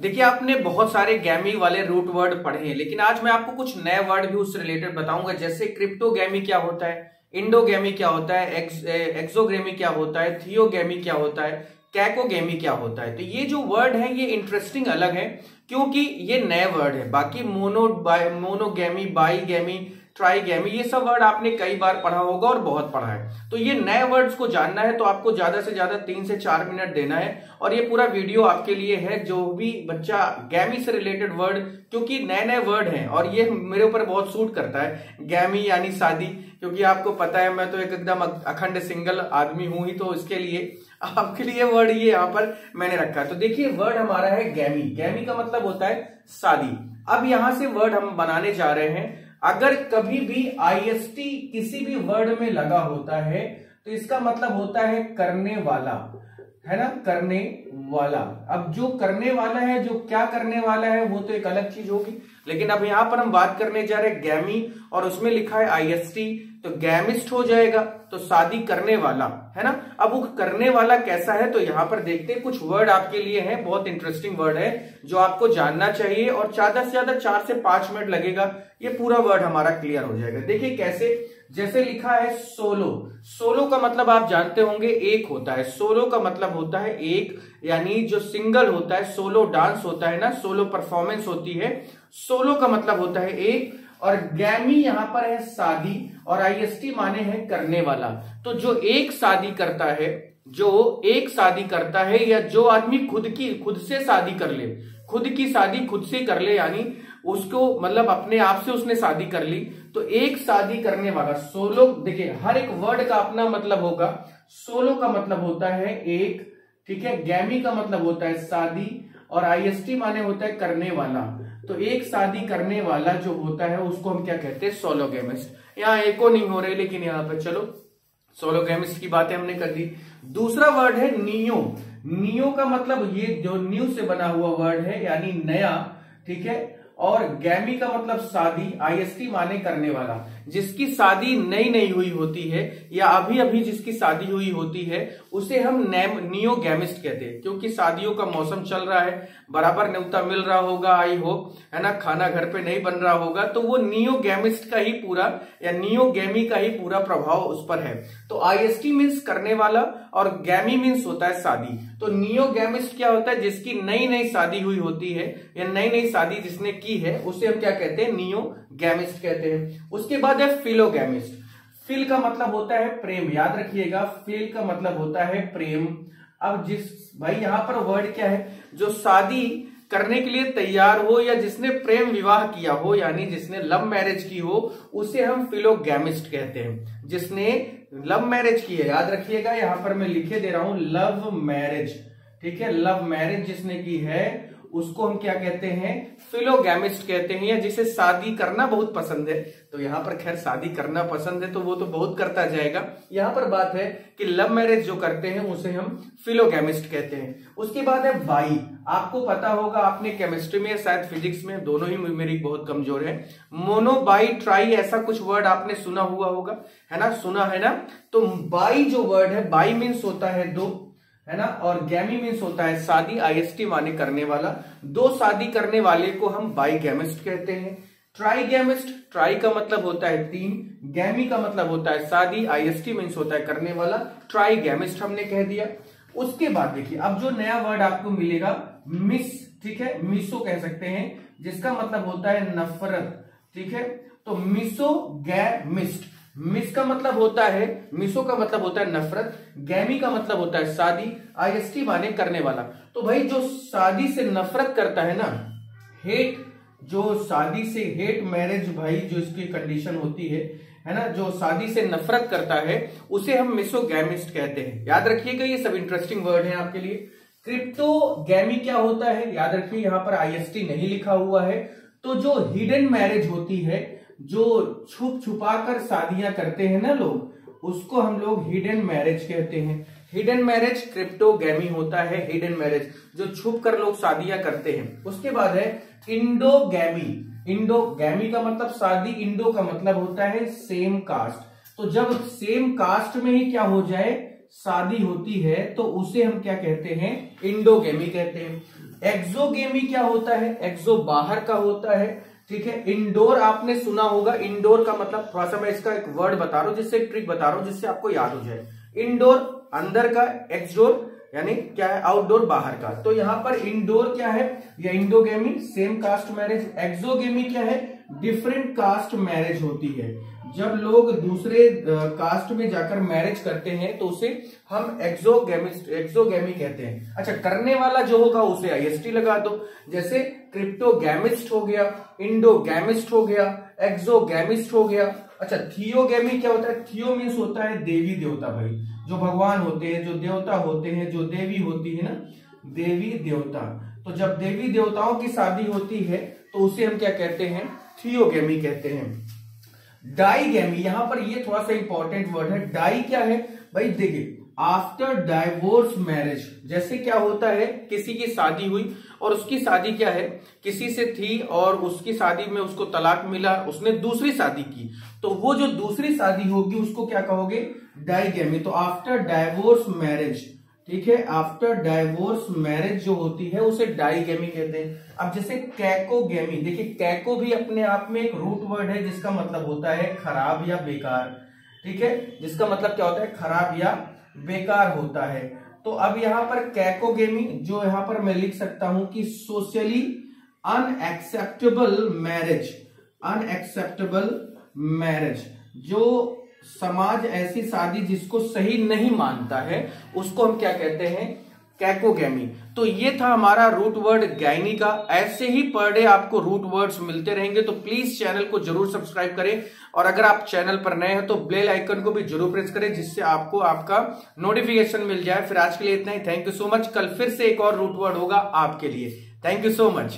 देखिए आपने बहुत सारे गैमी वाले रूट वर्ड पढ़े हैं, लेकिन आज मैं आपको कुछ नए वर्ड भी उससे रिलेटेड बताऊंगा। जैसे क्रिप्टोगैमी क्या होता है, इंडोगैमी क्या होता है, एक्सोगैमी क्या होता है, थियोगैमी क्या होता है, कैकोगैमी क्या होता है। तो ये जो वर्ड है ये इंटरेस्टिंग अलग है क्योंकि ये नए वर्ड है। बाकी मोनोगैमी, बाईगैमी, ट्राईगैमी ये सब वर्ड आपने कई बार पढ़ा होगा और बहुत पढ़ा है। तो ये नए वर्ड्स को जानना है तो आपको ज्यादा से ज्यादा 3 से 4 मिनट देना है और ये पूरा वीडियो आपके लिए है। जो भी बच्चा गैमी से रिलेटेड वर्ड, क्योंकि नए नए वर्ड हैं और ये मेरे ऊपर बहुत सूट करता है, गैमी यानी शादी, क्योंकि आपको पता है मैं तो एक एकदम अखंड सिंगल आदमी हूं ही, तो इसके लिए आपके लिए वर्ड ये यहाँ पर मैंने रखा है। तो देखिए वर्ड हमारा है गैमी। गैमी का मतलब होता है शादी। अब यहां से वर्ड हम बनाने जा रहे हैं। अगर कभी भी IST किसी भी वर्ड में लगा होता है तो इसका मतलब होता है करने वाला, है ना, करने वाला। अब जो करने वाला है, जो क्या करने वाला है, वो तो एक अलग चीज होगी, लेकिन अब यहां पर हम बात करने जा रहे हैं गैमी और उसमें लिखा है IST, तो गैमिस्ट हो जाएगा, तो शादी करने वाला, है ना। अब वो करने वाला कैसा है तो यहां पर देखते हैं। कुछ वर्ड आपके लिए हैं, बहुत इंटरेस्टिंग वर्ड है जो आपको जानना चाहिए और ज्यादा से ज्यादा 4 से 5 मिनट लगेगा, ये पूरा वर्ड हमारा क्लियर हो जाएगा। देखिए कैसे, जैसे लिखा है सोलो। सोलो का मतलब आप जानते होंगे एक होता है। सोलो का मतलब होता है एक, यानी जो सिंगल होता है, सोलो डांस होता है ना, सोलो परफॉर्मेंस होती है, सोलो का मतलब होता है एक। और गैमी यहां पर है शादी और IST माने हैं करने वाला। तो जो एक शादी करता है, जो एक शादी करता है, या जो आदमी खुद से शादी कर ले, खुद की शादी खुद से कर ले, यानी उसको मतलब अपने आप से उसने शादी कर ली, तो एक शादी करने वाला। सोलो, देखिए हर एक वर्ड का अपना मतलब होगा। सोलो का मतलब होता है एक, ठीक है, गैमी का मतलब होता है शादी और IST माने होता है करने वाला। तो एक शादी करने वाला जो होता है उसको हम क्या कहते हैं, सोलोगैमिस्ट। यहाँ एको नहीं हो रहे, लेकिन यहाँ पे चलो सोलोगैमिस्ट की बातें हमने कर दी। दूसरा वर्ड है नियो। नियो का मतलब ये जो न्यू से बना हुआ वर्ड है, यानी नया, ठीक है। और गैमी का मतलब शादी, IST माने करने वाला। जिसकी शादी नई नई हुई होती है या अभी अभी जिसकी शादी हुई होती है उसे हम नियो गैमिस्ट कहते हैं। क्योंकि शादियों का मौसम चल रहा है, बराबर न्योता मिल रहा होगा, आई होप, है ना, खाना घर पे नहीं बन रहा होगा, तो वो नियो गैमिस्ट का ही पूरा या नियो गैमी का ही पूरा प्रभाव उस पर है। तो IST मीन्स करने वाला और गैमी मीन्स होता है शादी। तो नियो गैमिस्ट क्या होता है, जिसकी नई नई शादी हुई होती है या नई नई शादी जिसने की है उसे हम क्या कहते हैं, नियो गैमिस्ट कहते हैं। उसके बाद है फिलोगैमिस्ट। फिल का मतलब होता है प्रेम, याद रखिएगा, फिल का मतलब होता है प्रेम। अब जिस भाई यहां पर वर्ड क्या है, जो शादी करने के लिए तैयार हो या जिसने प्रेम विवाह किया हो, यानी जिसने लव मैरिज की हो, उसे हम फिलोगैमिस्ट कहते हैं। जिसने लव मैरिज की है, याद रखिएगा, यहां पर मैं लिखे दे रहा हूं लव मैरिज, ठीक है, लव मैरिज जिसने की है उसको हम क्या कहते हैं, फिलोगैमिस्ट कहते हैं। या जिसे शादी करना बहुत पसंद है, तो यहां पर खैर शादी करना पसंद है तो वो तो बहुत करता जाएगा। यहां पर बात है कि लव मैरिज जो करते हैं उसे हम फिलोगैमिस्ट कहते हैं। उसके बाद है बाई। आपको पता होगा, आपने केमिस्ट्री में शायद फिजिक्स में, दोनों ही मेरी बहुत कमजोर है, मोनो बाई ट्राई ऐसा कुछ वर्ड आपने सुना हुआ होगा, है ना, सुना है ना। तो बाई जो वर्ड है, बाई मीन्स होता है दो, है ना, और गैमी मीन्स होता है शादी, IST माने करने वाला। दो शादी करने वाले को हम बाईगैमिस्ट कहते हैं। ट्राईगैमिस्ट, ट्राई का मतलब होता है 3, गैमी का मतलब होता है शादी, IST मीन्स होता है करने वाला, ट्राईगैमिस्ट हमने कह दिया। उसके बाद देखिए अब जो नया वर्ड आपको मिलेगा मिस, ठीक है, मिसो कह सकते हैं, जिसका मतलब होता है नफरत, ठीक है। तो मिसोगैमिस्ट, मिस का मतलब होता है, मिसो का मतलब होता है नफरत, गैमी का मतलब होता है शादी, IST माने करने वाला। तो भाई जो शादी से नफरत करता है ना, हेट, जो शादी से हेट मैरिज, भाई जो इसकी कंडीशन होती है ना, जो शादी से नफरत करता है उसे हम मिसोगैमिस्ट कहते हैं। याद रखिएगा, ये सब इंटरेस्टिंग वर्ड है आपके लिए। क्रिप्टोगैमी क्या होता है, याद रखिए, यहां पर IST नहीं लिखा हुआ है। तो जो हिडन मैरिज होती है, जो छुप छुपा कर शादियां करते हैं ना लोग, उसको हम लोग हिडन मैरिज कहते हैं। हिडन मैरिज क्रिप्टोगैमी होता है, हिडन मैरिज जो छुप कर लोग शादियां करते हैं। उसके बाद है इंडोगैमी। इंडोगैमी का मतलब शादी, इंडो का मतलब होता है सेम कास्ट। तो जब सेम कास्ट में ही क्या हो जाए, शादी होती है, तो उसे हम क्या कहते हैं, इंडोगैमी कहते हैं। एक्सोगेमी क्या होता है? एक्सो बाहर का होता है, ठीक है। इंडोर आपने सुना होगा, इंडोर का मतलब थोड़ा सा मैं इसका एक वर्ड बता रहा हूं, जिससे एक ट्रिक बता रहा हूं जिससे आपको याद हो जाए। इंडोर अंदर का, एक्सडोर यानी क्या है? आउटडोर बाहर का। तो यहां पर इंडोर क्या है? या इंडोगेमी सेम कास्ट मैरिज। एक्सोगेमी क्या है? डिफरेंट कास्ट मैरिज होती है। जब लोग दूसरे कास्ट में जाकर मैरिज करते हैं तो उसे हम एक्सोगेमी कहते हैं। अच्छा, करने वाला जो होगा उसे आईएसटी लगा दो। जैसे क्रिप्टोगैमिस्ट हो गया, इंडोगैमिस्ट हो गया, एक्सोगैमिस्ट हो गया। अच्छा, थियोगेमी क्या होता है? थियो मीन्स होता है देवी देवता भाई, जो भगवान होते हैं, जो देवता होते हैं, जो देवी होती है ना, देवी देवता। तो जब देवी देवताओं की शादी होती है तो उसे हम क्या कहते हैं? थियोगेमी कहते हैं। डाइगेमी, यहां पर ये थोड़ा सा इंपॉर्टेंट वर्ड है। डाई क्या है भाई? देखिए, आफ्टर डाइवोर्स मैरिज, जैसे क्या होता है? किसी की शादी हुई और उसकी शादी क्या है? किसी से थी और उसकी शादी में उसको तलाक मिला, उसने दूसरी शादी की, तो वो जो दूसरी शादी होगी उसको क्या कहोगे? डाइगेमी। तो आफ्टर डाइवोर्स मैरिज, ठीक है, आफ्टर डाइवोर्स मैरिज जो होती है उसे डाइगेमी कहते हैं। अब जैसे कैकोगेमी, देखिए कैको भी अपने आप में एक रूट वर्ड है जिसका मतलब होता है खराब या बेकार, ठीक है, जिसका मतलब क्या होता है? खराब या बेकार होता है। तो अब यहां पर कैकोगेमी जो यहां पर मैं लिख सकता हूं कि socially unacceptable marriage, unacceptable marriage, जो समाज ऐसी शादी जिसको सही नहीं मानता है उसको हम क्या कहते हैं? कैकोगेमी। तो ये था हमारा रूट वर्ड गैनी का। ऐसे ही पर डे आपको रूट वर्ड्स मिलते रहेंगे, तो प्लीज चैनल को जरूर सब्सक्राइब करें, और अगर आप चैनल पर नए हैं तो बेल आइकन को भी जरूर प्रेस करें जिससे आपको आपका नोटिफिकेशन मिल जाए। फिर आज के लिए इतना ही। Thank you so much. कल फिर से एक और रूट वर्ड होगा आपके लिए। Thank you so much.